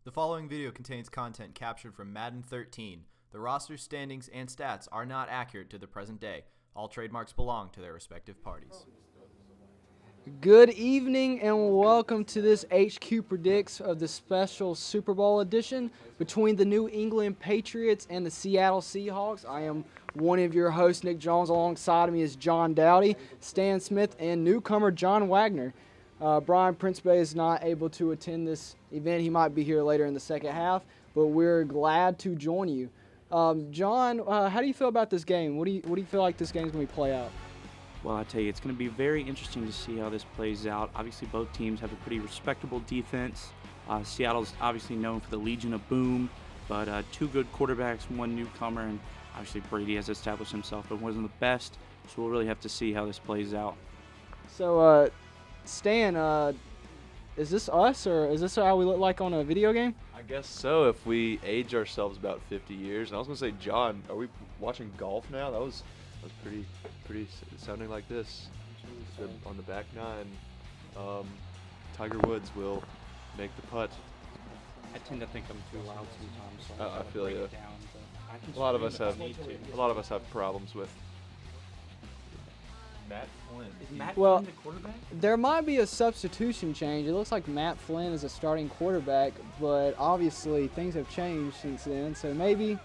The following video contains content captured from Madden 13. The roster standings and stats are not accurate to the present day. All trademarks belong to their respective parties. Good evening and welcome to this HQ Predicts of the special Super Bowl edition between the New England Patriots and the Seattle Seahawks. I am one of your hosts, Nick Jones. Alongside of me is John Dowdy, Stan Smith, and newcomer John Wagner. Brian Principe is not able to attend this event. He might be here later in the second half, but we're glad to join you. John, how do you feel about this game? What do you feel like this game's going to play out? Well, I tell you, it's going to be very interesting to see how this plays out. Obviously, both teams have a pretty respectable defense. Seattle's obviously known for the Legion of Boom, but two good quarterbacks, one newcomer, and obviously Brady has established himself, but wasn't the best. So we'll really have to see how this plays out. So, Stan, is this us, or is this how we look like on a video game? I guess so, if we age ourselves about 50 years. And I was going to say, John, are we watching golf now? That was pretty sounding like this. On the back nine, Tiger Woods will make the putt. I tend to think I'm too loud sometimes, so I feel break you. it down, but I can A lot of scream us if I have need to. a lot of us have problems with Matt Flynn. Is Matt Well, Flynn the quarterback? There might be a substitution change. It looks like Matt Flynn is a starting quarterback, but obviously things have changed since then. So maybe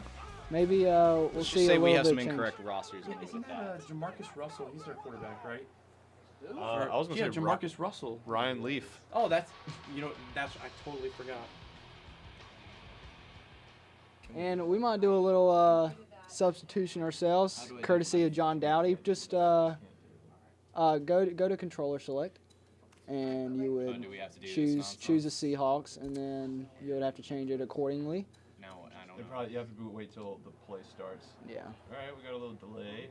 we'll Let's see just say a we little have bit some of change. incorrect rosters. Isn't that Jamarcus Russell? He's their quarterback, right? I was going to say Jamarcus Russell. Ryan Leaf. Oh, that's I totally forgot. And we might do a little substitution ourselves, courtesy of John Dowdy. Just go to controller select, and you would do we have to do this choose the Seahawks, and then you would have to change it accordingly. No, I don't know. You have to wait till the play starts. Yeah. All right, we got a little delay.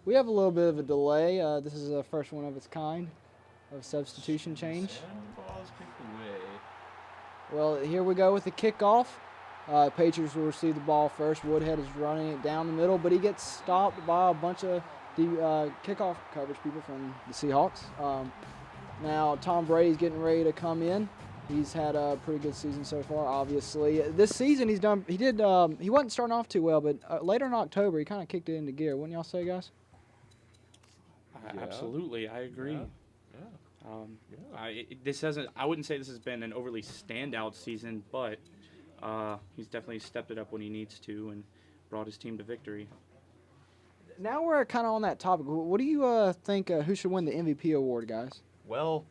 We have a little bit of a delay. This is the first one of its kind of substitution change. And the ball is kicked away. Well, here we go with the kickoff. Patriots will receive the ball first. Woodhead is running it down the middle, but he gets stopped by a bunch of kickoff coverage people from the Seahawks. Now Tom Brady's getting ready to come in. He's had a pretty good season so far, obviously. This season he wasn't starting off too well, but later in October he kind of kicked it into gear. Wouldn't y'all say, guys? Absolutely, I agree. I wouldn't say this has been an overly standout season, but he's definitely stepped it up when he needs to and brought his team to victory. Now we're kind of on that topic. What do you think who should win the MVP award, guys? Well,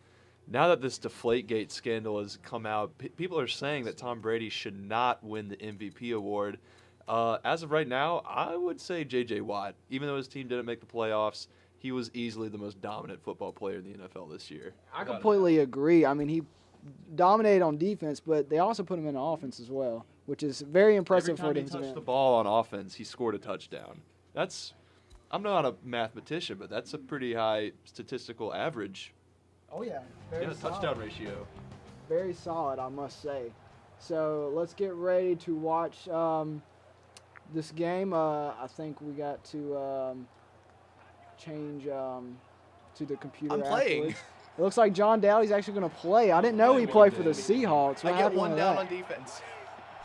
now that this Deflategate scandal has come out, people are saying that Tom Brady should not win the MVP award. As of right now, I would say J.J. Watt. Even though his team didn't make the playoffs, he was easily the most dominant football player in the NFL this year. I completely agree. I mean, he dominated on defense, but they also put him in offense as well, which is very impressive for a Every time he defensive touched the end. ball on offense, he scored a touchdown. I'm not a mathematician, but that's a pretty high statistical average. Oh, yeah. Touchdown ratio. Very solid, I must say. So let's get ready to watch this game. I think we got to change to the computer. I'm playing. afterwards. It looks like John Dowdy's actually going to play. I didn't know he played for the Seahawks. What I get happened one with down that? on defense.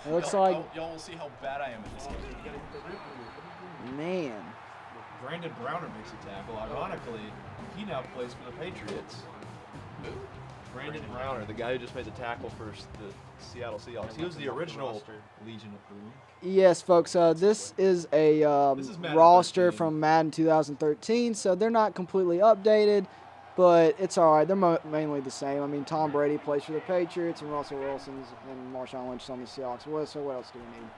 It looks like, y'all will see how bad I am at this game. man. Brandon Browner makes a tackle. Ironically, he now plays for the Patriots. Brandon Browner, the guy who just made the tackle for the Seattle Seahawks. He was the original Legion of Boom. Yes, folks. This is a This is Madden roster 13. from Madden 2013, so they're not completely updated, but it's all right. They're mainly the same. I mean, Tom Brady plays for the Patriots, and Russell Wilson's and Marshawn Lynch is on the Seahawks. So what else do we need?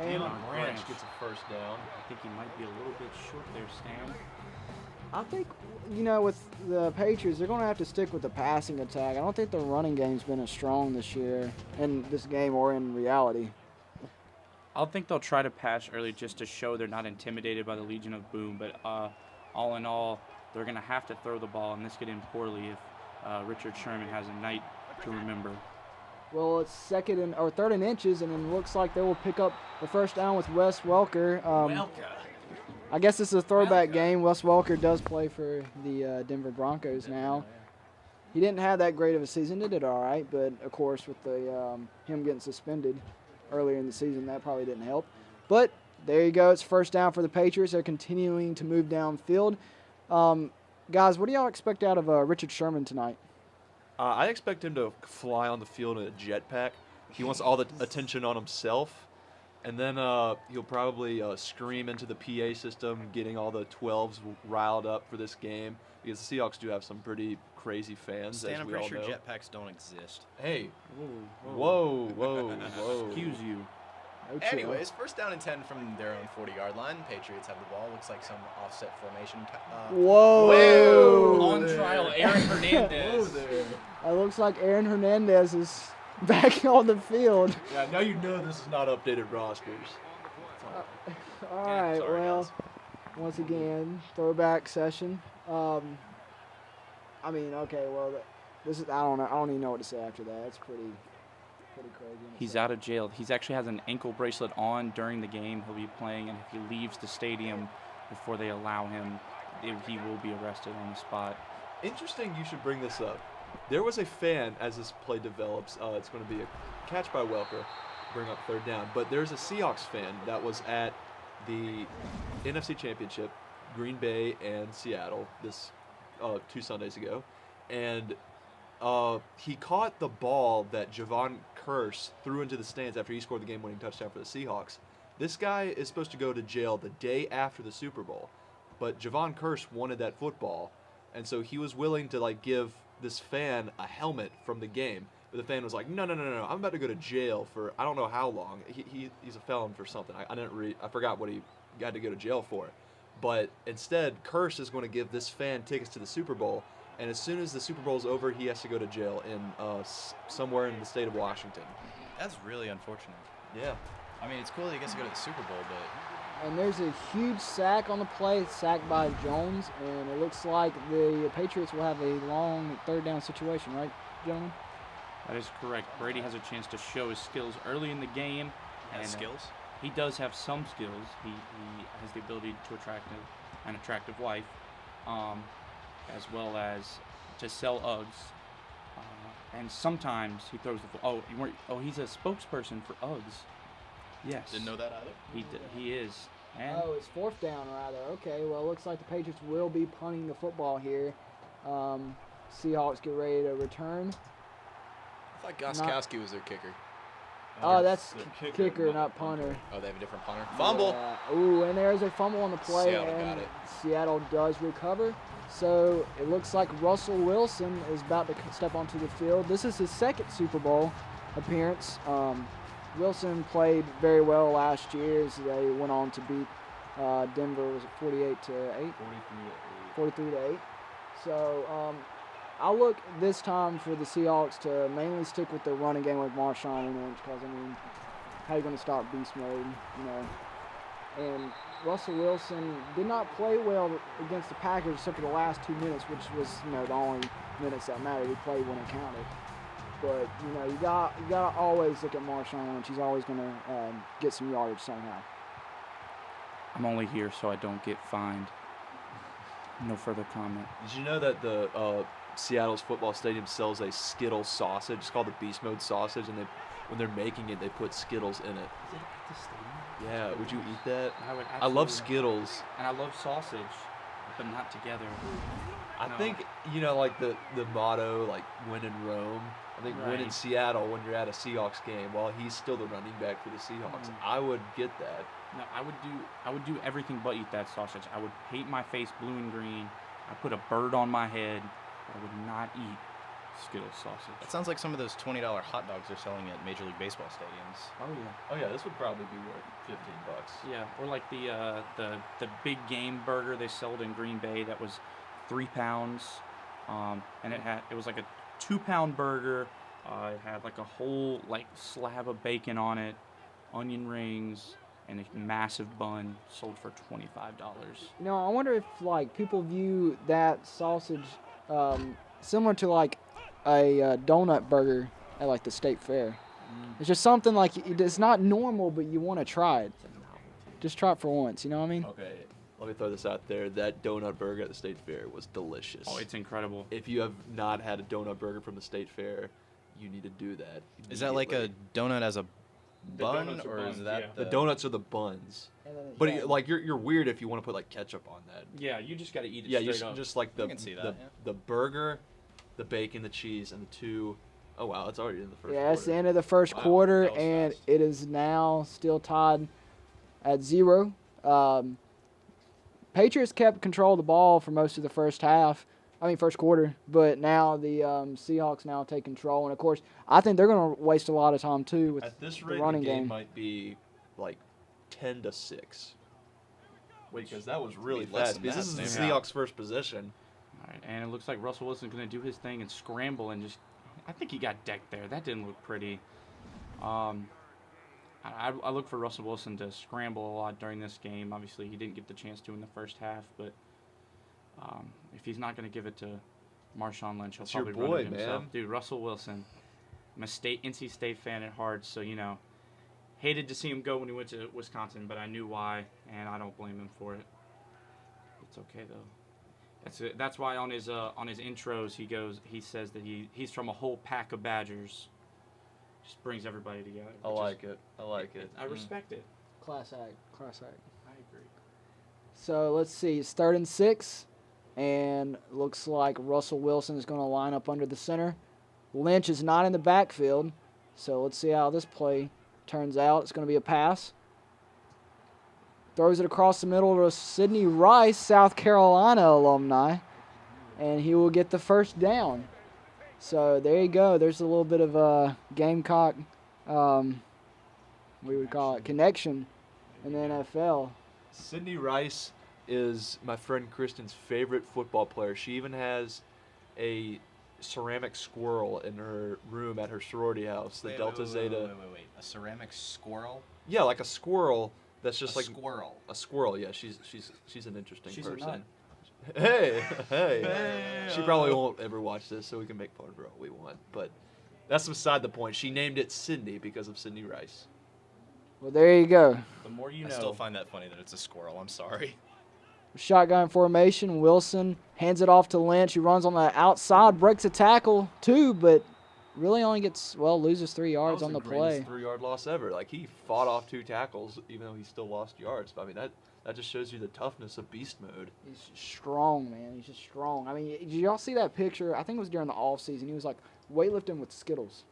And Deion Branch gets a first down. I think he might be a little bit short there, Stan. I think, with the Patriots, they're going to have to stick with the passing attack. I don't think the running game's been as strong this year in this game or in reality. I think they'll try to pass early just to show they're not intimidated by the Legion of Boom, but all in all, they're going to have to throw the ball, and this could end poorly if Richard Sherman has a night to remember. Well, it's third and inches, and it looks like they will pick up the first down with Wes Welker. I guess this is a throwback game. Wes Welker does play for the Denver Broncos now. He didn't have that great of a season. He did all right, but of course with the him getting suspended earlier in the season, that probably didn't help. But there you go. It's first down for the Patriots. They're continuing to move downfield. Guys, what do y'all expect out of Richard Sherman tonight? I expect him to fly on the field in a jetpack. He wants all the attention on himself. And then he'll probably scream into the PA system, getting all the 12s riled up for this game. Because the Seahawks do have some pretty crazy fans, Stan, as I'm we all pretty sure know. jetpacks don't exist. Hey, Whoa. whoa. Excuse you. No chill. Anyways, first down and 10 from their own 40-yard line. Patriots have the ball. Looks like some offset formation. Whoa! On trial, Aaron Hernandez. It looks like Aaron Hernandez is back on the field. Yeah, now you know this is not updated rosters. All right, sorry, well, guys. once again, throwback session. I mean, okay, well, this is I don't know. I don't even know what to say after that. It's pretty crazy. He's out of jail. He's actually has an ankle bracelet on during the game. He'll be playing, and if he leaves the stadium before they allow him, he will be arrested on the spot. Interesting you should bring this up. There was a fan, as this play develops, it's going to be a catch by Welker, bring up third down. But there's a Seahawks fan that was at the NFC Championship, Green Bay and Seattle, this 2 Sundays ago. And he caught the ball that Javon Curse threw into the stands after he scored the game-winning touchdown for the Seahawks. This guy is supposed to go to jail the day after the Super Bowl, but Javon Curse wanted that football, and so he was willing to give this fan a helmet from the game. But the fan was like, no, I'm about to go to jail for I don't know how long. He's a felon for something. I forgot what he got to go to jail for. But instead, Curse is going to give this fan tickets to the Super Bowl. And as soon as the Super Bowl is over, he has to go to jail in somewhere in the state of Washington. That's really unfortunate. Yeah. I mean, it's cool that he gets to go to the Super Bowl, but And there's a huge sack on the play, sacked by Jones, and it looks like the Patriots will have a long third down situation, right, gentlemen? That is correct. Brady has a chance to show his skills early in the game. has skills. He does have some skills. He has the ability to attract an attractive wife, as well as to sell Uggs. And sometimes he throws the he's a spokesperson for Uggs. Yes. Didn't know that either. He is. And Oh, it's fourth down, rather. Okay, well, it looks like the Patriots will be punting the football here. Seahawks get ready to return. I thought Gostkowski was their kicker. Oh, that's the kicker, not punter. Oh, they have a different punter. Fumble. Yeah. Ooh, and there's a fumble on the play, Seattle got and it. Seattle does recover. So it looks like Russell Wilson is about to step onto the field. This is his second Super Bowl appearance. Wilson played very well last year as they went on to beat Denver. Was it 48-8? 43-8. So I'll look this time for the Seahawks to mainly stick with the running game with Marshawn Lynch, because I mean, how are you going to stop beast mode, you know? And Russell Wilson did not play well against the Packers except for the last 2 minutes, which was, you know, the only minutes that mattered. He played when it counted. But you know, you got to always look at Marshawn Lynch. He's always going to get some yardage somehow. I'm only here so I don't get fined. No further comment. Did you know that the Seattle's football stadium sells a Skittles sausage? It's called the Beast Mode sausage, and when they're making it, they put Skittles in it. Is it at the stadium? Yeah, would you eat that? I I love Skittles. And I love sausage, but not together. I No. think, you know, like the motto, like win in Rome. I think win in Right. Seattle when you're at a Seahawks game while he's still the running back for the Seahawks. I would get that. No, I would do everything but eat that sausage. I would paint my face blue and green. I put a bird on my head. I would not eat Skittles sausage. That sounds like some of those $20 hot dogs they're selling at Major League Baseball stadiums. Oh yeah. Oh yeah, this would probably be worth $15. Yeah, or like the big game burger they sold in Green Bay that was 3 pounds, and it was like a 2-pound burger. It had like a whole like slab of bacon on it, onion rings, and a massive bun, sold for $25. You know, I wonder if like people view that sausage similar to like a donut burger at like the state fair. It's just something like it's not normal, but you want to try it. Just try it for once. You know what I mean? Okay, let me throw this out there. That donut burger at the State Fair was delicious. Oh, it's incredible. If you have not had a donut burger from the State Fair, you need to do that. Is that like a donut as a bun, donuts are or buns, is that yeah. The donuts are the buns. And then, But yeah. like you're weird if you want to put like ketchup on that. Yeah, you just got to eat it Yeah, you straight up. just like the can see that, the, yeah. the burger, the bacon, the cheese, and the two. Oh wow, it's already in the first. Yeah, it's the quarter. end of the first Wow, quarter, that was and fast. it is now still tied at 0. Patriots kept control of the ball for most of the first quarter, but now the Seahawks now take control, and of course, I think they're going to waste a lot of time too with At this the rate, running the game game. might be like 10-6. Because that was really less fast. than Because that, this is the Sam. Seahawks' first possession. All right, and it looks like Russell Wilson's going to do his thing and scramble and just. I think he got decked there. That didn't look pretty. I look for Russell Wilson to scramble a lot during this game. Obviously, he didn't get the chance to in the first half, but if he's not going to give it to Marshawn Lynch, he'll That's your probably boy, run it himself. man. Dude, Russell Wilson. I'm a NC State fan at heart, so, hated to see him go when he went to Wisconsin, but I knew why, and I don't blame him for it. It's okay, though. That's why on his intros he says that he's from a whole pack of Badgers. Just brings everybody together. I like it. I like it. I respect it. Class act. I agree. So let's see. It's 3rd and 6, and looks like Russell Wilson is going to line up under the center. Lynch is not in the backfield, so let's see how this play turns out. It's going to be a pass. Throws it across the middle to Sidney Rice, South Carolina alumni, and he will get the first down. So there you go. There's a little bit of a Gamecock, we would call it, connection in the NFL. Sidney Rice is my friend Kristen's favorite football player. She even has a ceramic squirrel in her room at her sorority house, the Delta Zeta. Wait. A ceramic squirrel? Yeah, like a squirrel that's just A like squirrel. a squirrel. Yeah, she's an interesting She's a person. nut. Hey. She probably won't ever watch this, so we can make fun of her all we want. But that's beside the point. She named it Sydney because of Sidney Rice. Well, there you go. The more you I know. still find that funny that it's a squirrel. I'm sorry. Shotgun formation. Wilson hands it off to Lynch, who runs on the outside, breaks a tackle too, but really only loses 3 yards on the play. 3-yard loss ever. Like, he fought off 2 tackles, even though he still lost yards. But I mean, that just shows you the toughness of beast mode. He's strong, man. He's just strong. I mean, did y'all see that picture? I think it was during the off season. He was like weightlifting with Skittles.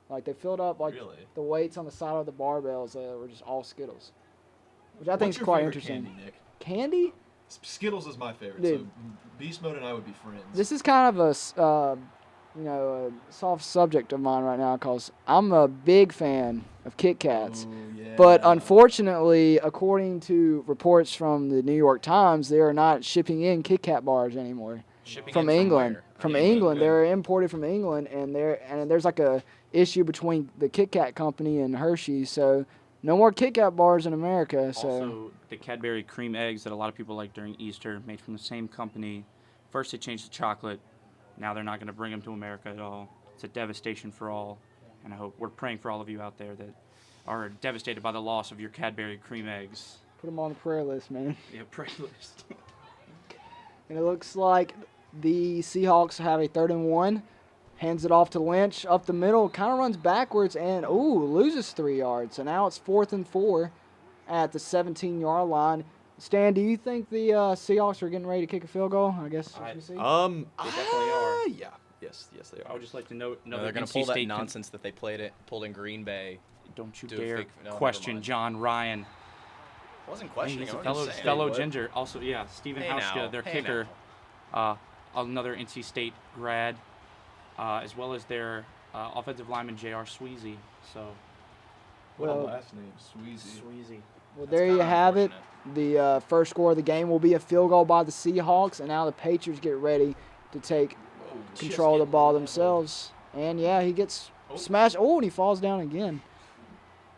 Like, they filled up like Really? the weights on the side of the barbells were just all Skittles, which I think What's is your quite favorite interesting. candy, Nick? Candy? Skittles is my favorite. Dude. So Beast Mode and I would be friends. This is kind of a soft subject of mine right now because I'm a big fan of Kit Kats. Oh, yeah. But unfortunately, according to reports from the New York Times, they are not shipping in Kit Kat bars anymore Shipping from in England. where? From England. England, they're imported from England, and there's like a issue between the Kit Kat company and Hershey. So no more Kit Kat bars in America. So Also, the Cadbury cream eggs that a lot of people like during Easter, made from the same company. First, they changed the chocolate. Now they're not going to bring them to America at all. It's a devastation for all. And I hope we're praying for all of you out there that are devastated by the loss of your Cadbury cream eggs. put them on the prayer list, man. Yeah, pray list. And it looks like the Seahawks have a 3rd and 1. Hands it off to Lynch up the middle, kind of runs backwards and loses 3 yards. So now it's 4th and 4 at the 17-yard line. Stan, do you think the Seahawks are getting ready to kick a field goal? I guess. I- we see. They definitely are. Yeah. Yes, they I are. would just like to note, No, they're going to pull that nonsense that they pulled in Green Bay. Don't you do a dare fake- no, never question mind. John Ryan. I wasn't questioning. He's I a was fellow, just saying. fellow What? Ginger. Also, yeah, Stephen Hey Hauschka, now, their hey kicker, another NC State grad, as well as their offensive lineman J.R. Sweezy. So, What a Well- last name, Sweezy. Sweezy. Well, That's there you kinda have it. unfortunate. The first score of the game will be a field goal by the Seahawks, and now the Patriots get ready to take control of the ball themselves. And yeah, he gets smashed. Oh, and he falls down again.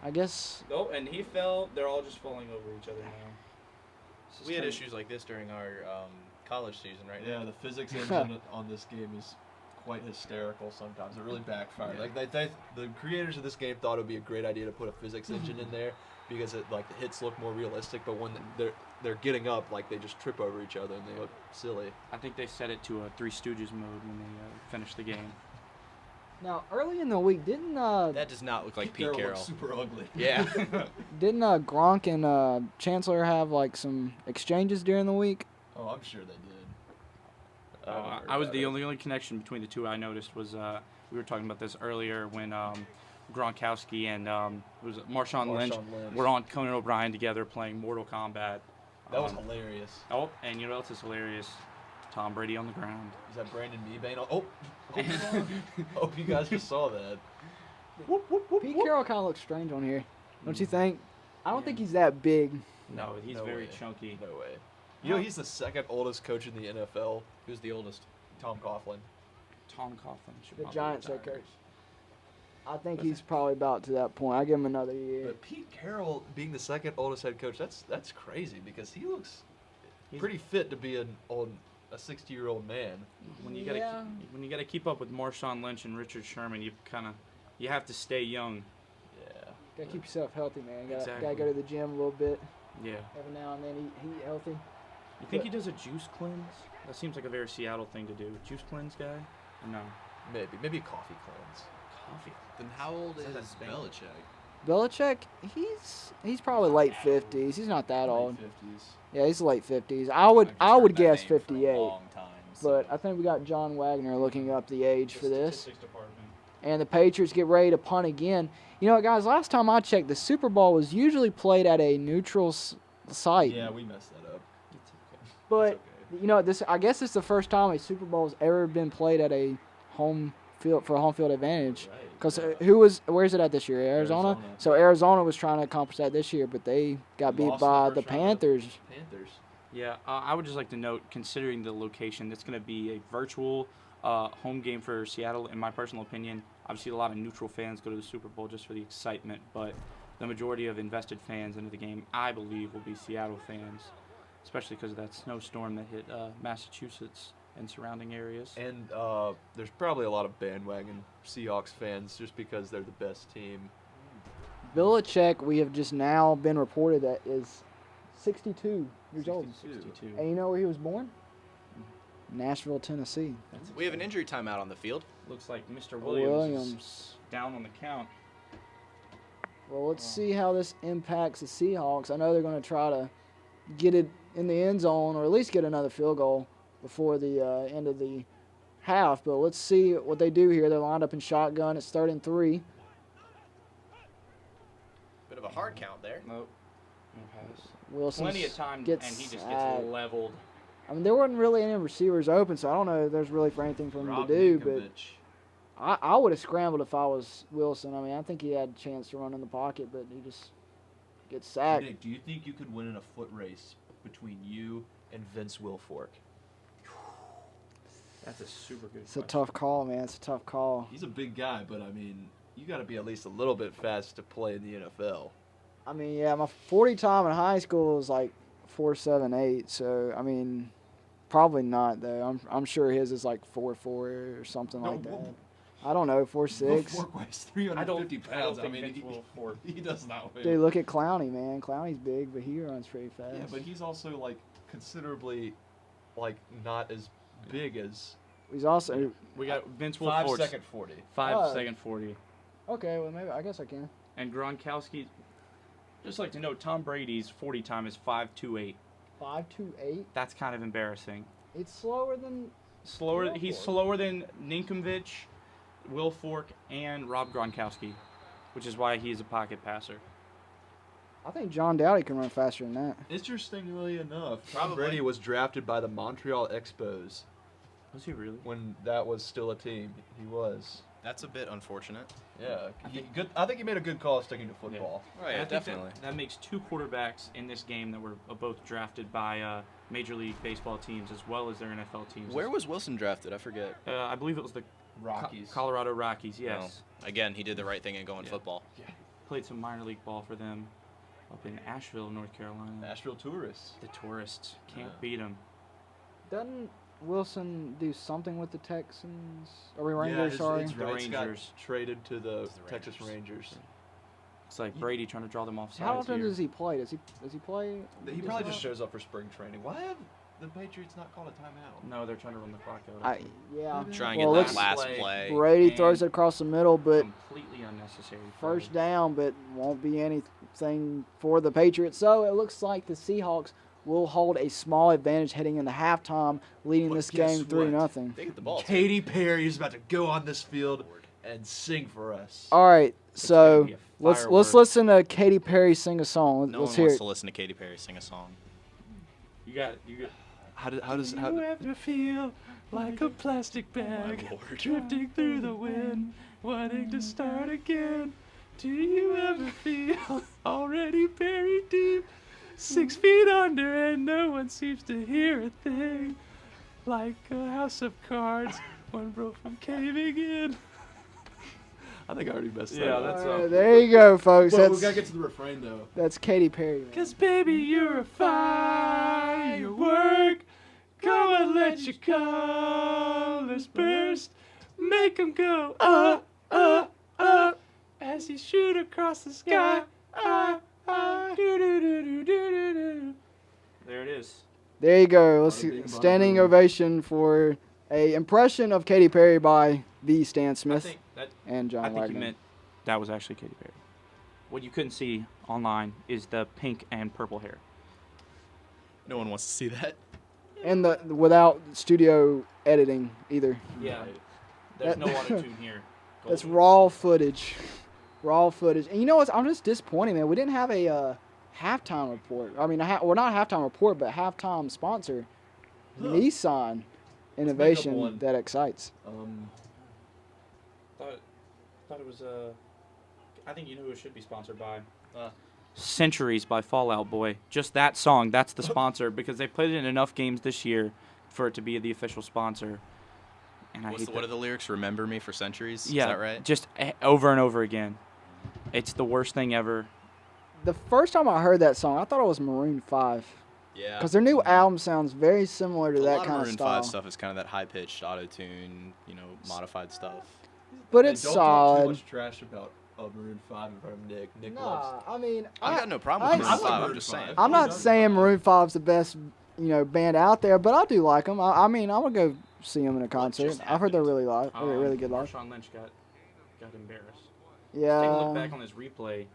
I guess. Oh, and he fell. They're all just falling over each other now. We had issues like this during our college season, right? Yeah, the physics engine on this game is quite hysterical sometimes. It really backfired. Yeah. Like the creators of this game thought it would be a great idea to put a physics engine in there because the hits look more realistic. But when they're getting up, like they just trip over each other and they look silly. I think they set it to a Three Stooges mode when they finished the game. Now, early in the week, didn't That does not look like Pete Carroll. looks super ugly. Yeah. Gronk and Chancellor have like some exchanges during the week? Oh, I'm sure they did. I was the only connection between the two I noticed was we were talking about this earlier when Gronkowski and Marshawn Lynch were on Conan O'Brien together playing Mortal Kombat. That was hilarious. Oh, and you know what else is hilarious? Tom Brady on the ground. Is that Brandon Meebane? Oh, hope you guys just saw that. Pete Carroll kind of looks strange on here, don't you think? I don't think he's that big. No, he's No very way. chunky. No way. You know he's the second oldest coach in the NFL. Who's the oldest? Tom Coughlin. Tom Coughlin should The probably Giants head retire. coach. I think he's probably about to that point. I give him another year. But Pete Carroll being the second oldest head coach, that's crazy because he looks pretty fit to be a 60-year-old man. When you Yeah. gotta keep up with Marshawn Lynch and Richard Sherman, you have to stay young. Yeah. Gotta keep yourself healthy, man. Gotta Exactly. go to the gym a little bit Yeah. every now and then. Eat healthy. You think he does a juice cleanse? That seems like a very Seattle thing to do. Juice cleanse guy? Or no. Maybe a coffee cleanse. Coffee. Then how old Is is that Spain? Belichick? Belichick, he's probably late 50s. He's not that old. 50s. Yeah, he's late 50s. I would guess 58. But I think we got John Wagner looking up the age for this. Statistics department. And the Patriots get ready to punt again. You know what, guys? Last time I checked, the Super Bowl was usually played at a neutral site. Yeah, we messed that up. It's okay. But okay. you know, I guess it's the first time a Super Bowl has ever been played at a home field for a home field advantage. Right. Because where's it at this year? Arizona? Arizona. So Arizona was trying to accomplish that this year, but they got beat Lost by in the first round. Panthers. Panthers. Yeah, I would just like to note, considering the location, it's going to be a virtual home game for Seattle, in my personal opinion. Obviously, a lot of neutral fans go to the Super Bowl just for the excitement, but the majority of invested fans into the game, I believe, will be Seattle fans, especially because of that snowstorm that hit Massachusetts and surrounding areas. And there's probably a lot of bandwagon Seahawks fans just because they're the best team. Belichick, we have just now been reported that is 62 years old. 62. And you know where he was born? Nashville, Tennessee. We have an injury timeout on the field. Looks like Mr. Williams is down on the count. Well, let's see how this impacts the Seahawks. I know they're going to try to get it in the end zone or at least get another field goal before the end of the half. But let's see what they do here. They're lined up in shotgun. It's 3rd and 3. Bit of a hard count there. Nope. No pass. Wilson Plenty of time, and gets he just sacked. gets leveled. I mean, there wasn't really any receivers open, so I don't know if there's really for anything for him to do. But I would have scrambled if I was Wilson. I mean, I think he had a chance to run in the pocket, but he just gets sacked. Nick, do you think you could win in a foot race between you and Vince Wilfork? That's a super good It's a question. tough call, man. It's a tough call. He's a big guy, but I mean, you got to be at least a little bit fast to play in the NFL. I mean, yeah, my 40 time in high school was like 4.78. So I mean, probably not though. I'm sure his is like 4.4 or something like that. I don't know, 4.6. Wilfork weighs 350 pounds. I think mean, Vince Wilfork. he does not weigh. Dude, look at Clowney, man. Clowney's big, but he runs pretty fast. Yeah, but he's also like considerably, like not as big as He's also We got Vince 5 Wilfork's second 40. 5 second 40. okay. Well, maybe I guess I can. And Gronkowski, just like to note, Tom Brady's 40 time is 5.28. 5.28. That's kind of embarrassing. It's slower than. He's Wilfork. slower than Ninkovich, Wilfork, and Rob Gronkowski, which is why he's a pocket passer. I think John Dowdy can run faster than that. Interestingly enough, Tom Probably. Brady was drafted by the Montreal Expos Was he really? when that was still a team. He was. That's a bit unfortunate. Yeah, I think he made a good call sticking to football. Oh, And yeah, I think definitely. That makes two quarterbacks in this game that were both drafted by Major League Baseball teams as well as their NFL teams. Where was Wilson drafted? I forget. I believe it was the Rockies. Colorado Rockies, yes. Oh, again, he did the right thing in going Yeah. football. Played some minor league ball for them up in Asheville, North Carolina. Nashville Tourists. The tourists. Can't Yeah. beat them. Doesn't Wilson do something with the Texans? Are we Rangers? his sorry. rights got Rangers. traded to the the Texas Rangers. Rangers. It's like Brady trying to draw them off sides How often here. does he play? Does he play? He probably just shows up for spring training. Why have the Patriots not called a timeout? No, they're trying to run the clock out. Yeah. Trying Well, to get looks- that last play. Brady And throws it across the middle, but completely unnecessary. first play. down, but won't be anything for the Patriots. So it looks like the Seahawks will hold a small advantage heading into halftime, leading But this guess game 3-0. They get the ball. too. Katy Perry is about to go on this field and sing for us. All right, so gonna be a let's firework. listen to Katy Perry sing a song. No Let's one hear wants it. to listen to Katy Perry sing a song. You got. How You does ever feel like a plastic bag drifting through the wind, wanting to start again? Do you ever feel already buried deep, 6 feet under, and no one seems to hear a thing? Like a house of cards, one broke from caving in. I think I already messed that Yeah, up. that's All right, there you go, folks. Well, we That's gotta get to the refrain though. that's Katy Perry. Man. 'Cause baby, you're a firework. Come and let your colors burst. Make 'em go up, up, up as you shoot across the sky. Do-do-do-do-do-do-do. There it is. There you go. Let's Bada see, bing, bada standing boom. ovation for a impression of Katy Perry by the Stan Smith and John I think you Wagner. meant that was actually Katy Perry. What you couldn't see online is the pink and purple hair. No one wants to see that. And the without studio editing either. Yeah. There's That- no auto-tune here. That's Golden. raw footage. Raw footage. And you know what? I'm just disappointed, man. We didn't have a halftime report. I mean, well, not a halftime report, but halftime sponsor. Nissan. Innovation one. that excites. Thought it was I think you know who it should be sponsored by. Centuries by Fallout Boy. Just that song, that's the sponsor because they played it in enough games this year for it to be the official sponsor. And I hate What are the lyrics? Remember me for centuries? Yeah, Is that right? just over and over again. It's the worst thing ever. The first time I heard that song, I thought it was Maroon 5. Yeah. Because their new album sounds very similar to a that lot kind of of Maroon style. 5 stuff is kind of that high-pitched auto-tune, modified stuff. But Hey, it's don't talk too solid. much trash about Maroon 5 in front of Nick. Nick Nah, loves. I mean, I've got no problem I- with I Maroon like 5. Maroon I'm just 5. saying. I'm not done saying fine. Maroon 5's the best, band out there, but I do like them. I mean, I would go see them in a concert. just I've heard they're really live, really good live. Marshawn Lynch got embarrassed. Take a look back Yeah. on this replay.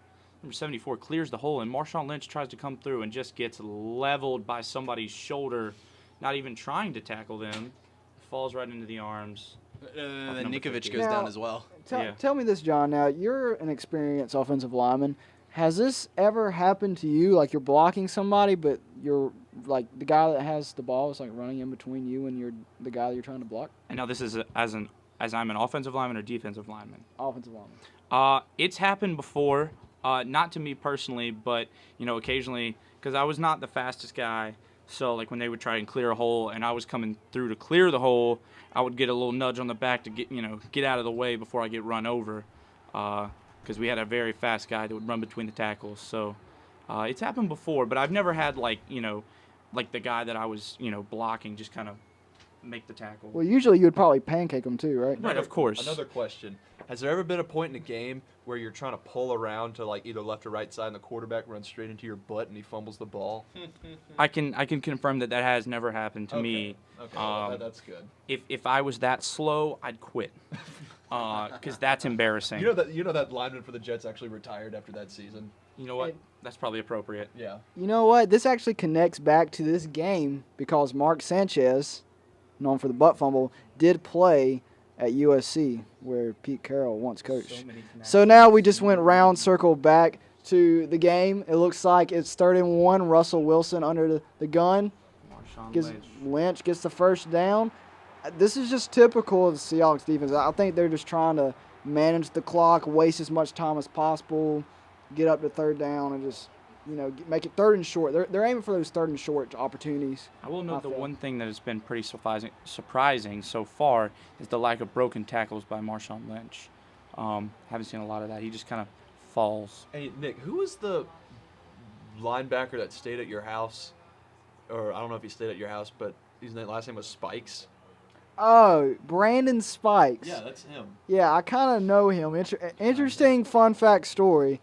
Number 74 clears the hole, and Marshawn Lynch tries to come through and just gets leveled by somebody's shoulder, not even trying to tackle them. Falls right into the arms. And then number Nikovic 50. goes Now- down as well. Yeah. Tell me this, John. Now, you're an experienced offensive lineman. Has this ever happened to you? Like you're blocking somebody, but you're like the guy that has the ball is like running in between you and the guy that you're trying to block. And now this is as I'm an offensive lineman or defensive lineman. Offensive lineman. It's happened before, not to me personally, but occasionally because I was not the fastest guy. So like when they would try and clear a hole and I was coming through to clear the hole, I would get a little nudge on the back to get out of the way before I get run over, because we had a very fast guy that would run between the tackles. So it's happened before, but I've never had like the guy that I was blocking just kind of make the tackle. Well, usually you would probably pancake them too, right? Right, of course. Another question: has there ever been a point in a game where you're trying to pull around to like either left or right side, and the quarterback runs straight into your butt and he fumbles the ball? I can confirm that has never happened to me. Okay, well, that's good. If I was that slow, I'd quit, because that's embarrassing. You know that lineman for the Jets actually retired after that season. You know what? That's probably appropriate. Yeah. You know what? This actually connects back to this game because Mark Sanchez, known for the butt fumble, did play at USC where Pete Carroll once coached. So now we just went round circle back to the game. It looks like it's 3rd and 1. Russell Wilson under the gun. Marshawn Lynch gets the first down. This is just typical of the Seahawks defense. I think they're just trying to manage the clock, waste as much time as possible, get up to 3rd down, and just make it 3rd and short. They're aiming for those 3rd and short opportunities. I will I note the feel. one thing that has been pretty surprising so far is the lack of broken tackles by Marshawn Lynch. Haven't seen a lot of that. He just kind of falls. Hey Nick, who was the linebacker that stayed at your house? Or I don't know if he stayed at your house, but his last name was Spikes. Oh, Brandon Spikes. Yeah, that's him. Yeah, I kind of know him. Interesting fun fact story.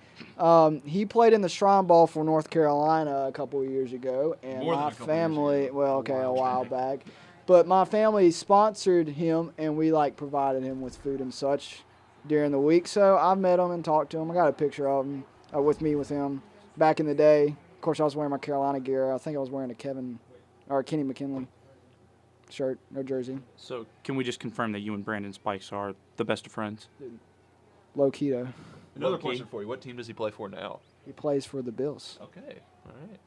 He played in the Shrine Bowl for North Carolina a couple of years ago, and More than my a couple family, years ago. well, okay, a while back, but my family sponsored him, and we provided him with food and such during the week. So I've met him and talked to him. I got a picture of him with him back in the day. Of course, I was wearing my Carolina gear. I think I was wearing a Kenny McKinley shirt, no jersey. So can we just confirm that you and Brandon Spikes are the best of friends? Low keto. Another Low-key. question for you. What team does he play for now? He plays for the Bills. Okay. All right.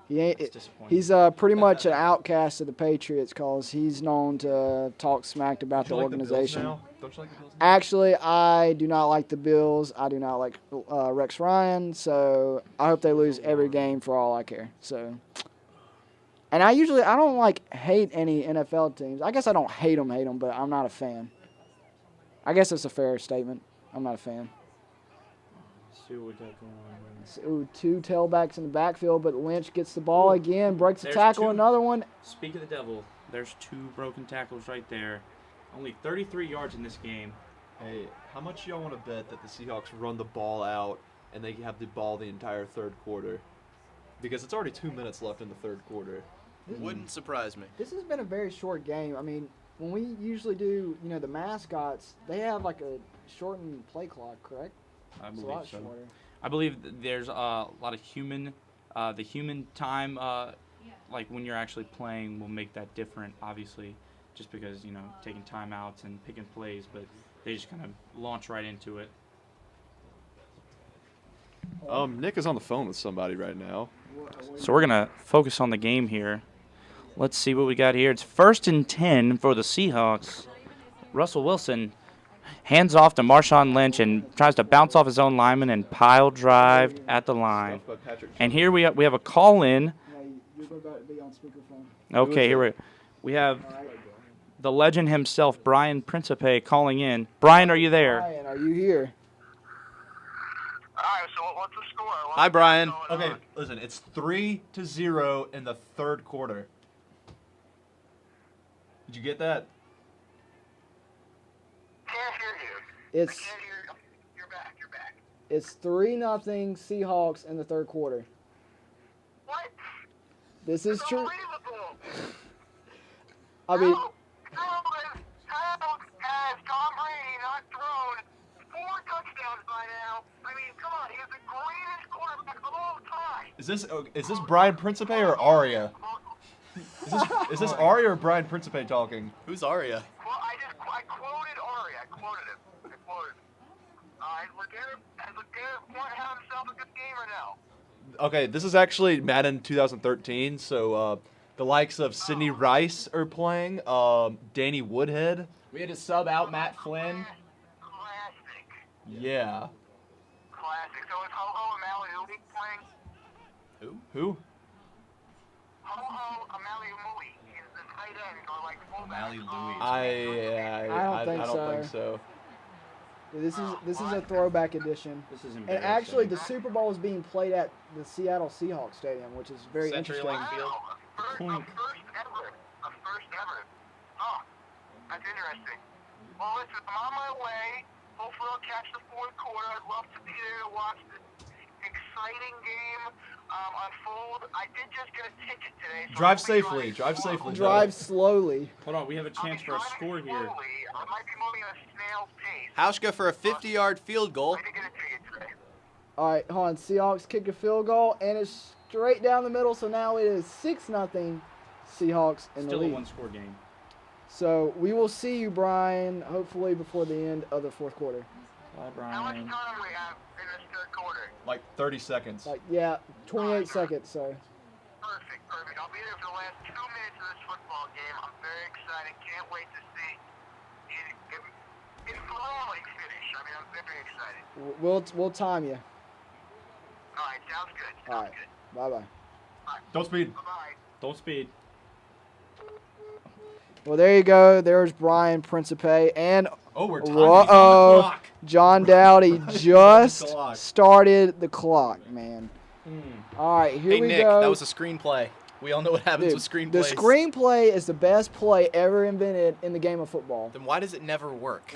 He ain't. That's disappointing. He's pretty much an outcast of the Patriots because he's known to talk smack about the Do you like the Bills organization. now? Don't you like the Bills now? Actually, I do not like the Bills. I do not like Rex Ryan. So I hope they lose every game for all I care. So, and I don't hate any NFL teams. I guess I don't hate them, but I'm not a fan. I guess that's a fair statement. I'm not a fan. Let's see what we got going on. So, 2 tailbacks in the backfield, but Lynch gets the ball again, breaks the There's tackle, 2. another one. Speak of the devil, there's 2 broken tackles right there. Only 33 yards in this game. Hey, how much y'all want to bet that the Seahawks run the ball out and they have the ball the entire third quarter? Because it's already 2 minutes left in the third quarter. Wouldn't surprise me. This has been a very short game. I mean, when we usually do, the mascots, they have a shortened play clock, correct? I It's a believe lot so. shorter. I believe there's a lot of the human time, when you're actually playing will make that different, obviously, just because, taking timeouts and picking plays, but they just kind of launch right into it. Nick is on the phone with somebody right now. So we're going to focus on the game here. Let's see what we got here. It's 1st and 10 for the Seahawks. Russell Wilson hands off to Marshawn Lynch and tries to bounce off his own lineman and pile drive at the line. And here we have a call in. You're going to be on speakerphone. Okay, here we have the legend himself, Brian Principe, calling in. Brian, are you there? Brian, are you here? All right, so what's the score? Hi, Brian. Okay, listen, it's 3-0 in the third quarter. Did you get that? Can't hear you. It's Can't hear you. You're back. it's 3-0 Seahawks in the third quarter. What? This is true. Unbelievable. I mean, How has Tom Brady not thrown 4 touchdowns by now? I mean, come on, he's the greatest quarterback of all time. Is this Brian Principe or Aria? Is this Aria or Brian Principe talking? Who's Aria? Well, I quoted Ari. I quoted him. Has Legarrette had himself a good game or no? Okay, this is actually Madden 2013, so the likes of Sidney Rice are playing, Danny Woodhead. We had to sub out Matt Flynn. Classic. Yeah. Classic. So is Ho-Ho Amaliumi playing? Who? Ho-Ho Amaliumi. He's the tight end or fullback. Mally Louie. I don't think so. This is a throwback edition. This is And actually, the Super Bowl is being played at the Seattle Seahawks Stadium, which is very interesting. CenturyLink Field. Wow, a first ever. Oh, that's interesting. Well, listen, I'm on my way. Hopefully I'll catch the fourth quarter. I'd love to be there to watch this exciting game unfold. I did just get a ticket today. So Drive I'll be safely. driving Drive safely. Drive slowly. Hold on, we have a I'll be chance for a driving score here. slowly. I might be moving at a snail's pace. Hauschka for a 50-yard field goal. I did get a ticket today. All right, hold on. Seahawks kick a field goal, and it's straight down the middle. So now it is 6-0 Seahawks in the Still a lead. one-score game. So we will see you, Brian, hopefully before the end of the fourth quarter. Bye, How much Brian. time we have in this third quarter? Like 30 seconds. 28 seconds. So Perfect. I'll be there for the last 2 minutes of this football game. I'm very excited. Can't wait to see it thrilling finish. I mean, I'm very excited. we'll time you. All right, sounds good. All right. Bye bye. Don't speed. Bye-bye. Don't speed. Well, there you go. There's Brian Principe and Oh, we're timing. whoa, John Dowdy just clock. started the clock, man. All right, here Hey, we Nick, go. that was a screenplay. We all know what happens Dude, with screenplays. the screenplay is the best play ever invented in the game of football. Then why does it never work?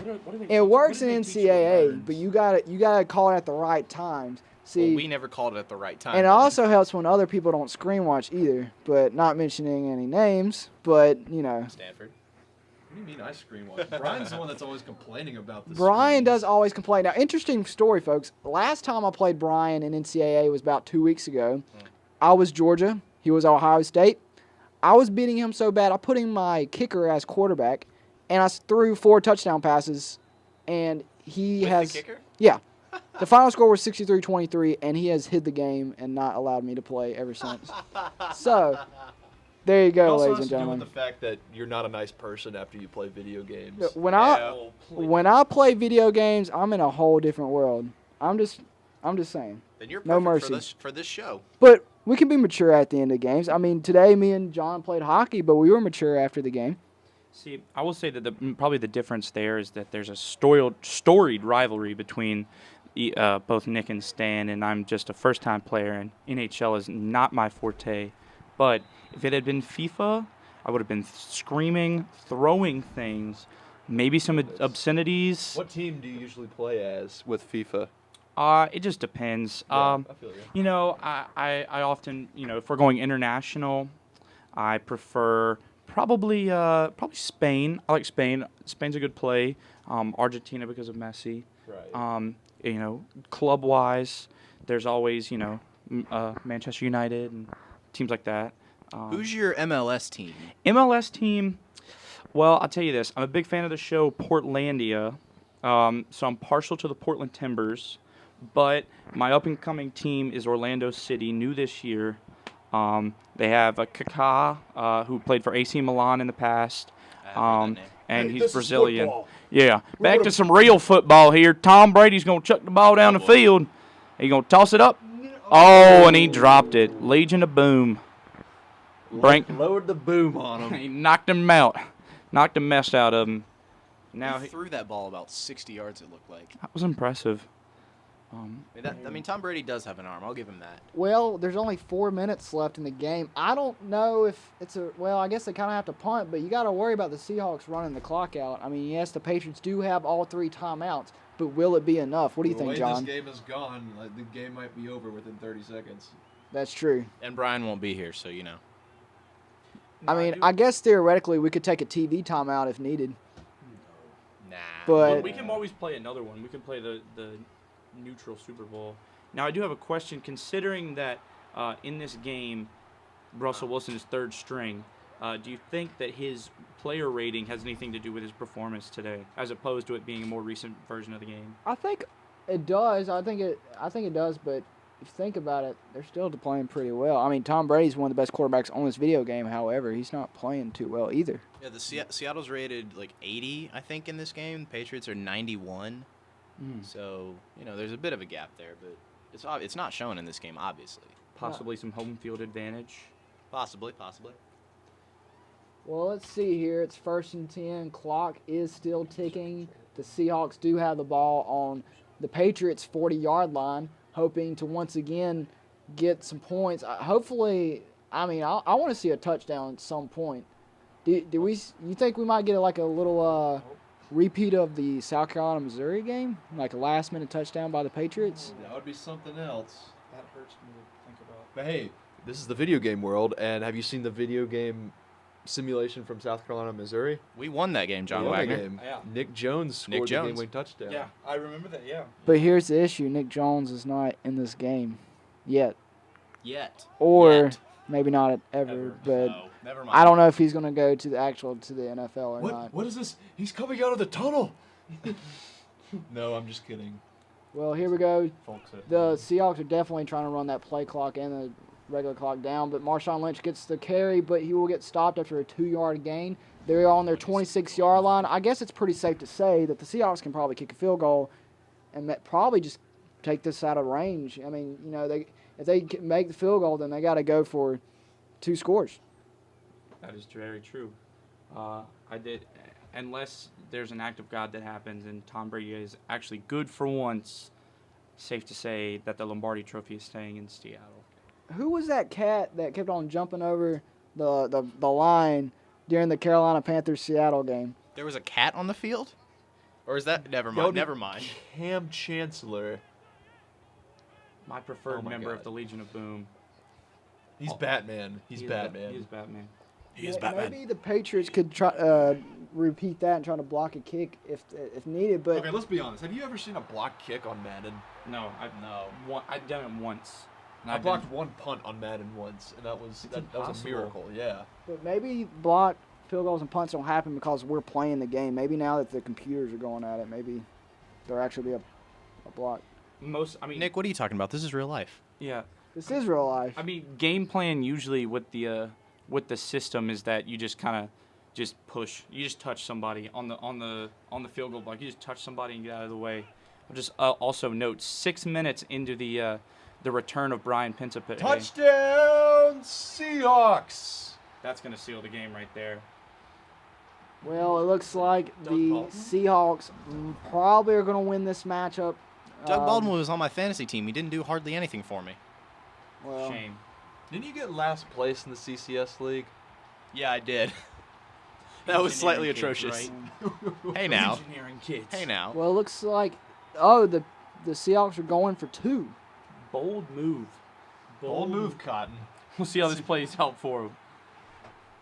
It works in NCAA, but you gotta call it at the right times. See, Well, we never called it at the right time. and it then. also helps when other people don't screen watch either. But not mentioning any names, but Stanford. What do you mean I screen watch? Brian's the one that's always complaining about this. Brian does always complain. Now, interesting story, folks. Last time I played Brian in NCAA was about 2 weeks ago. I was Georgia. He was Ohio State. I was beating him so bad, I put in my kicker as quarterback, and I threw 4 touchdown passes, and he With has... the kicker? Yeah. The final score was 63-23, and he has hid the game and not allowed me to play ever since. So, there you It go, also ladies has and to do gentlemen. with the fact that you're not a nice person after you play video games. When I play video games, I'm in a whole different world. I'm just saying. Then you're No perfect mercy. for this show. But we can be mature at the end of games. I mean, today me and John played hockey, but we were mature after the game. See, I will say that probably the difference there is that there's a storied rivalry between both Nick and Stan, and I'm just a first-time player, and NHL is not my forte. But if it had been FIFA, I would have been screaming, throwing things, maybe some obscenities. What team do you usually play as with FIFA? It just depends. I feel you. I often, if we're going international, I prefer probably Spain. I like Spain. Spain's a good play. Argentina because of Messi. Right. Club-wise, there's always, Manchester United and teams like that. Who's your MLS team? MLS team, well, I'll tell you this. I'm a big fan of the show Portlandia, so I'm partial to the Portland Timbers. But my up-and-coming team is Orlando City, new this year. They have a Kaká, who played for AC Milan in the past, and he's Brazilian. Yeah, back to some real football here. Tom Brady's going to chuck the ball down the field. He's going to toss it up. Oh, and he dropped it. Legion of Boom. Lowered the boom on him. He knocked him out. Knocked the mess out of him. Now He threw that ball about 60 yards, it looked like. that was impressive. Tom Brady does have an arm. I'll give him that. Well, there's only 4 minutes left in the game. I don't know if I guess they kind of have to punt, but you got to worry about the Seahawks running the clock out. I mean, yes, the Patriots do have all 3 timeouts, but will it be enough? What do you think, John? The way this game is gone, the game might be over within 30 seconds. That's true. And Brian won't be here, so I mean, I guess theoretically we could take a TV timeout if needed. Nah. But we can always play another one. We can play the neutral Super Bowl. Now, I do have a question. Considering that in this game, Russell Wilson is third string, do you think that his player rating has anything to do with his performance today, as opposed to it being a more recent version of the game? I think it does. I think it does, but if you think about it, they're still playing pretty well. I mean, Tom Brady's one of the best quarterbacks on this video game. However, he's not playing too well either. Yeah, the Seattle's rated like 80, I think, in this game. The Patriots are 91. So, there's a bit of a gap there, but it's not shown in this game, obviously. Possibly some home field advantage. Possibly. Well, let's see here. It's 1st and 10. Clock is still ticking. The Seahawks do have the ball on the Patriots' 40-yard line, hoping to once again get some points. Hopefully, I want to see a touchdown at some point. You think we might get a little repeat of the South Carolina Missouri game, like a last-minute touchdown by the Patriots? That would be something else. That hurts me to think about. But hey, this is the video game world, and have you seen the video game simulation from South Carolina, Missouri? We won that game, John We won the Wagner. game. Yeah. Nick Jones scored the game-winning touchdown. Yeah, I remember that, yeah. But here's the issue. Nick Jones is not in this game yet. Or Yet. maybe not ever, but No, never mind. I don't know if he's going to go to the NFL or not. What is this? He's coming out of the tunnel. No, I'm just kidding. Well, here we go. Folks, The Seahawks are definitely trying to run that play clock and the regular clock down, but Marshawn Lynch gets the carry, but he will get stopped after a 2-yard gain. They're on their 26-yard line. I guess it's pretty safe to say that the Seahawks can probably kick a field goal and probably just take this out of range. I mean, if they can make the field goal, then they got to go for 2 scores. That is very true. Unless there's an act of God that happens and Tom Brady is actually good for once, safe to say that the Lombardi Trophy is staying in Seattle. who was that cat that kept on jumping over the line during the Carolina Panthers Seattle game? There was a cat on the field? Or is that never That mind? would be Never mind. Cam Chancellor. My preferred Oh my member God. of the Legion of Boom. He's Batman. He's Batman. He is Batman. Maybe the Patriots could try repeat that and try to block a kick if needed. But Okay, let's be honest. Have you ever seen a block kick on Madden? No, I've done it once. And I I've blocked one punt on Madden once, and that was that was a impossible. miracle. Yeah. But maybe block field goals and punts don't happen because we're playing the game. Maybe now that the computers are going at it, maybe there actually be a block. Nick, what are you talking about? This is real life. Yeah. This is real life. I mean, game plan usually with the system is that you just kind of just push. You just touch somebody on the field goal block. You just touch somebody and get out of the way. I'll just also note 6 minutes into the return of Brian Pinsapit. Touchdown, Seahawks! That's gonna seal the game right there. Well, it looks like Doug the Baldwin? Seahawks probably are going to win this matchup. Doug Baldwin was on my fantasy team. He didn't do hardly anything for me. Well, Shame. Didn't you get last place in the CCS league? Yeah, I did. That was slightly Engineering kids, atrocious. right? Hey now. Engineering kids. Hey now. Well, it looks like the Seahawks are going for 2. Bold move. Bold move, Cotton. We'll see how this plays out for him.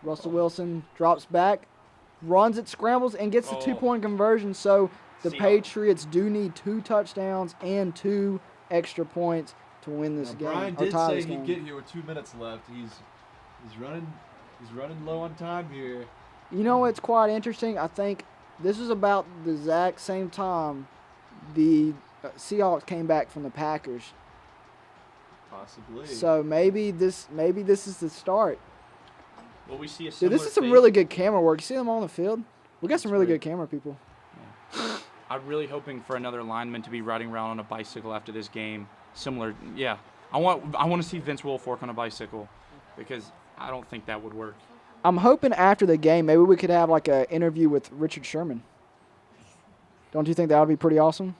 Russell Wilson drops back, runs it, scrambles, and gets the 2-point conversion. So the Seahawks. Patriots do need 2 touchdowns and 2 extra points to win this game. Brian or did tie say this he'd game. get here with 2 minutes left. He's running low on time here. You know what's quite interesting? I think this is about the exact same time the Seahawks came back from the Packers. Possibly. So maybe this is the start. Will we see a Dude, similar this is some fate? really good camera work. You see them on the field? We got some really good camera people. I'm really hoping for another lineman to be riding around on a bicycle after this game. Similar, yeah. I want to see Vince Wilfork on a bicycle because I don't think that would work. I'm hoping after the game, maybe we could have like an interview with Richard Sherman. Don't you think that would be pretty awesome?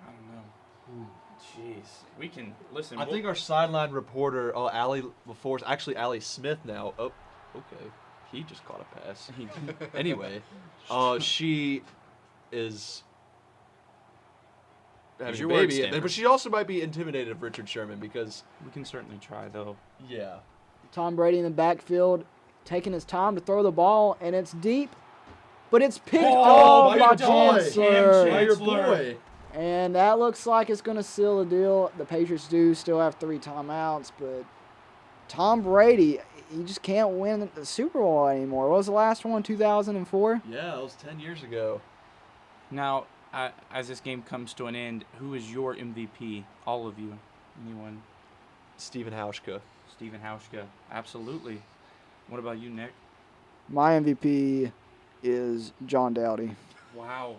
I don't know. Jeez. We can listen. I think our sideline reporter, Allie LaForce, actually Allie Smith now. Oh, okay. He just caught a pass. Anyway, she is having a your word, baby, Stammer. but she also might be intimidated of Richard Sherman because, we can certainly try though. yeah. Tom Brady in the backfield, taking his time to throw the ball, and it's deep, but it's picked off by Chancellor. By your boy. And that looks like it's going to seal the deal. The Patriots do still have 3 timeouts, but Tom Brady, he just can't win the Super Bowl anymore. What was the last one, 2004? Yeah, that was 10 years ago. Now, as this game comes to an end, who is your MVP? All of you. Anyone? Stephen Hauschka. Stephen Hauschka. Absolutely. What about you, Nick? My MVP is John Dowdy. Wow.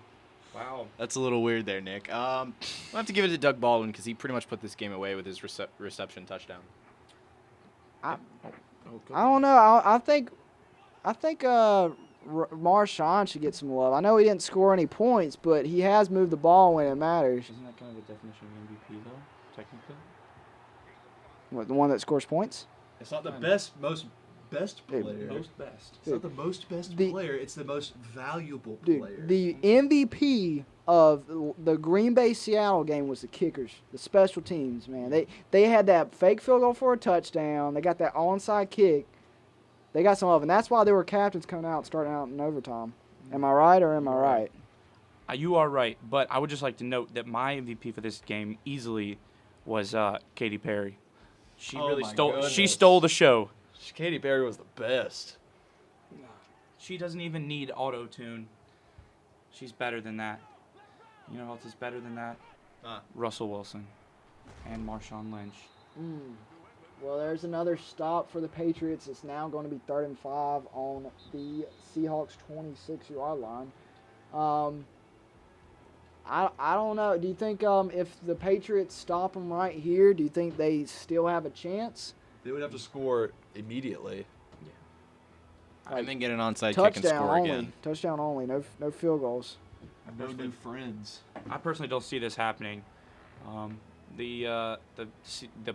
Wow. That's a little weird there, Nick. I'll have to give it to Doug Baldwin because he pretty much put this game away with his reception touchdown. I don't know. I think Marshawn should get some love. I know he didn't score any points, but he has moved the ball when it matters. Isn't that kind of the definition of MVP, though, technically? What, the one that scores points? It's not the best player. Most best. It's not the most best The- player. It's the most valuable Dude, player. the MVP of the Green Bay Seattle game was the kickers, the special teams, man. They had that fake field goal for a touchdown. They got that onside kick. They got some love, and that's why there were captains coming out, starting out in overtime. Am I right or am I right? You are right, but I would just like to note that my MVP for this game easily was Katy Perry. She Oh really my stole. goodness. She stole the show. Katy Perry was the best. She doesn't even need auto-tune. She's better than that. You know who else is better than that? Russell Wilson and Marshawn Lynch. Well, there's another stop for the Patriots. It's now going to be 3rd and 5 on the Seahawks' 26-yard line. I don't know. Do you think if the Patriots stop them right here, do you think they still have a chance? They would have to score immediately. And then get an onside kick and Touchdown score only. again. Touchdown only. No field goals. No new friends. I personally don't see this happening. The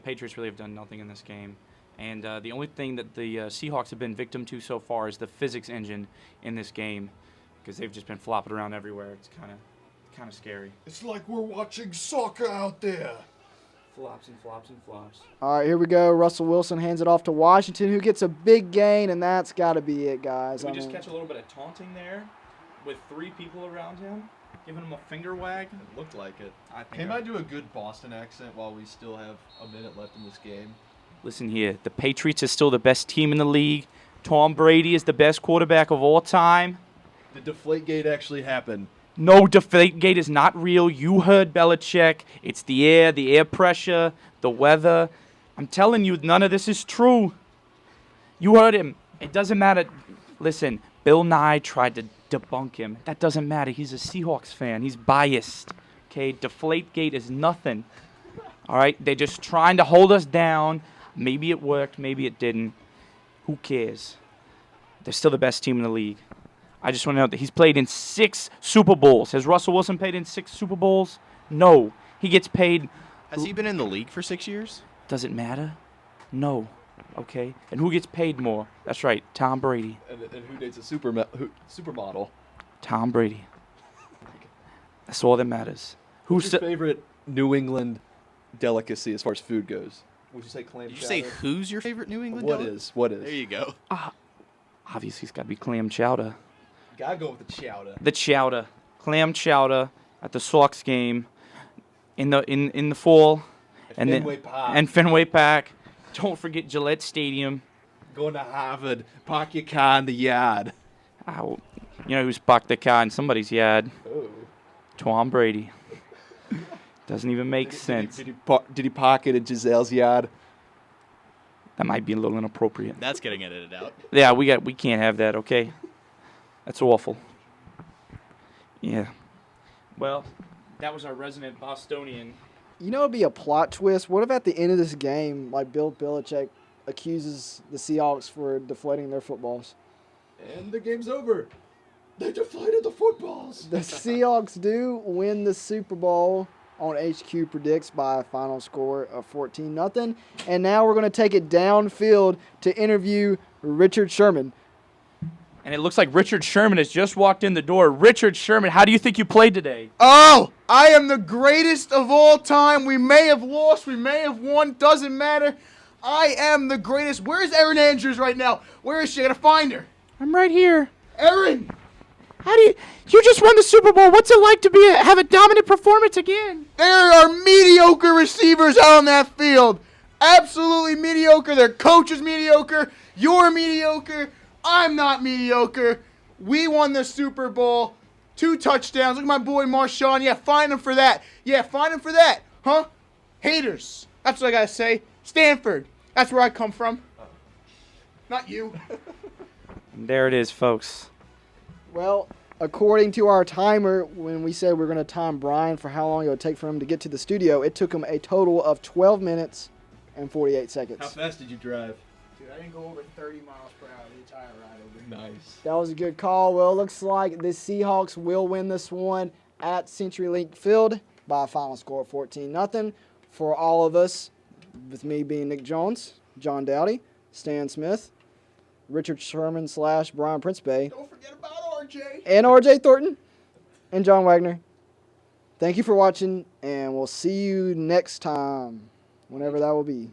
Patriots really have done nothing in this game. And the only thing that the Seahawks have been victim to so far is the physics engine in this game, because they've just been flopping around everywhere. It's kind of scary. It's like we're watching soccer out there. Flops and flops and flops. All right, here we go. Russell Wilson hands it off to Washington, who gets a big gain, and that's got to be it, guys. Did we just catch a little bit of taunting there with 3 people around him, giving him a finger wag? It looked like it. Can I do a good Boston accent while we still have a minute left in this game? Listen here, the Patriots are still the best team in the league. Tom Brady is the best quarterback of all time. Did Deflategate actually happen? No, Deflategate is not real. You heard Belichick. It's the air pressure, the weather. I'm telling you, none of this is true. You heard him. It doesn't matter. Listen, Bill Nye tried to debunk him. That doesn't matter. He's a Seahawks fan. He's biased. Okay, Deflategate is nothing. All right, they're just trying to hold us down. Maybe it worked. Maybe it didn't. Who cares? They're still the best team in the league. I just want to know that he's played in 6 Super Bowls. Has Russell Wilson played in 6 Super Bowls? No. He gets paid. Has he been in the league for 6 years? Does it matter? No. Okay. And who gets paid more? That's right. Tom Brady. And who dates a supermodel? Tom Brady. That's all that matters. Who's your favorite New England delicacy as far as food goes? Would you say clam Did you chowder? say who's your favorite New England What dog? is? What is? There you go. Obviously, it's got to be clam chowder. Gotta go with the chowder. The chowder. Clam chowder at the Sox game in the fall. And Fenway Park. And Fenway Park. Don't forget Gillette Stadium. Going to Harvard. Park your car in the yard. Oh, you know who's parked the car in somebody's yard? Oh. Tom Brady. Doesn't even make sense. Did he park it in Giselle's yard? That might be a little inappropriate. That's getting edited out. Yeah, we can't have that, okay? That's awful. Yeah. Well, that was our resident Bostonian. You know, it'd be a plot twist. What if at the end of this game, like Bill Belichick accuses the Seahawks for deflating their footballs? And the game's over. They deflated the footballs. The Seahawks do win the Super Bowl on HQ Predicts by a final score of 14-0. And now we're going to take it downfield to interview Richard Sherman. And it looks like Richard Sherman has just walked in the door. Richard Sherman, how do you think you played today? Oh, I am the greatest of all time. We may have lost, we may have won, doesn't matter. I am the greatest. Where's Erin Andrews right now? Where is she? I gotta find her. I'm right here. Erin! How do you just won the Super Bowl. What's it like to have a dominant performance again? There are mediocre receivers out on that field. Absolutely mediocre. Their coach is mediocre. You're mediocre. I'm not mediocre. We won the Super Bowl. 2 touchdowns. Look at my boy Marshawn. Yeah, find him for that. Yeah, find him for that. Huh? Haters. That's what I gotta say. Stanford. That's where I come from. Not you. And there it is, folks. Well, according to our timer, when we said we're going to time Brian for how long it would take for him to get to the studio, it took him a total of 12 minutes and 48 seconds. How fast did you drive? Dude, I didn't go over 30 miles per hour the entire ride over. Nice. That was a good call. Well, it looks like the Seahawks will win this one at CenturyLink Field by a final score of 14-0. For all of us, with me being Nick Jones, John Dowdy, Stan Smith, Richard Sherman / Brian Principe, Don't forget about RJ. and RJ Thornton, and John Wagner. Thank you for watching, and we'll see you next time, whenever that will be.